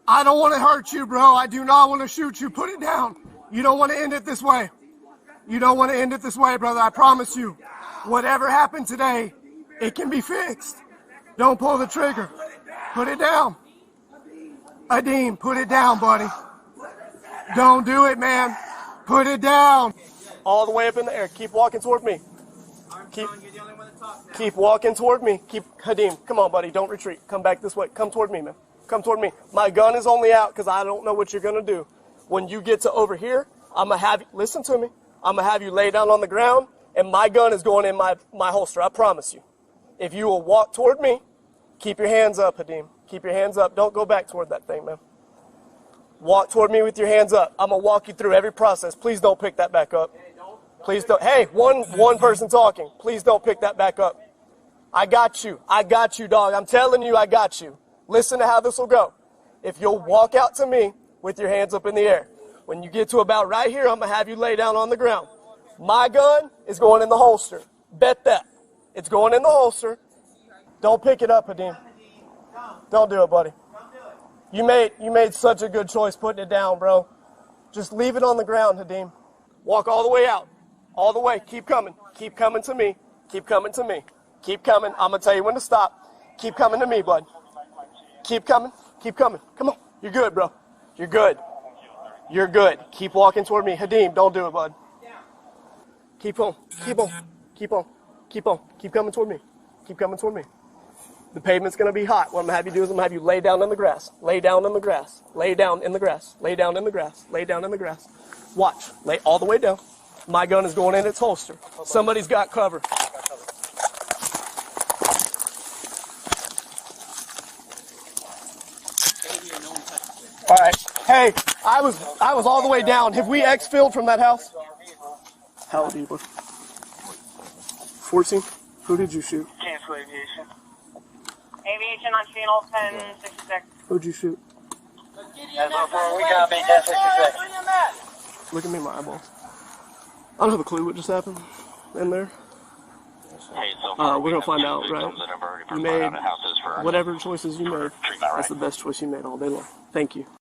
I don't want to hurt you, bro. I do not want to shoot you. Put it down. You don't want to end it this way. You don't want to end it this way, brother. I promise you. Whatever happened today, it can be fixed. Don't pull the trigger. Put it down. Adeem, put it down, buddy. Don't do it, man. Put it down. All the way up in the air. Keep walking toward me. Keep walking toward me. Hadim, come on, buddy. Don't retreat. Come back this way. Come toward me, man. Come toward me. My gun is only out because I don't know what you're going to do. When you get to over here, I'm going to have you, listen to me. I'm going to have you lay down on the ground, and my gun is going in my holster. I promise you. If you will walk toward me, keep your hands up, Hadim. Keep your hands up. Don't go back toward that thing, man. Walk toward me with your hands up. I'm going to walk you through every process. Please don't pick that back up. Please don't. Hey, one person talking. Please don't pick that back up. I got you. I got you, dog. I'm telling you, I got you. Listen to how this will go. If you'll walk out to me with your hands up in the air. When you get to about right here, I'm going to have you lay down on the ground. My gun is going in the holster. Bet that. It's going in the holster. Don't pick it up, Hadim. Don't do it, buddy. You made such a good choice putting it down, bro. Just leave it on the ground, Hadim. Walk all the way out. All the way. Keep coming. Keep coming to me. Keep coming to me. Keep coming. I'm going to tell you when to stop. Keep coming to me, bud. Keep coming. Keep coming. Come on. You're good, bro. You're good. You're good. Keep walking toward me. Hadim, don't do it, bud. Keep on. Keep on. Keep on. Keep on. Keep coming toward me. Keep coming toward me. The pavement's going to be hot. What I'm going to have you do is I'm going to have you lay down in the grass. Lay down in the grass. Lay down in the grass. Lay down in the grass. Lay down in the grass. Watch. Lay all the way down. My gun is going in its holster. Somebody's got cover. All right. Hey, I was all the way down. Have we exfilled from that house? How old are you, bud? 14? Who did you shoot? Cancel aviation. Aviation on channel 1066. Who'd you shoot? That's before we got 1066. Look at me in my eyeballs. I don't have a clue what just happened in there. We're going to find out, right? You made whatever choices you made. That's the best choice you made all day long. Thank you.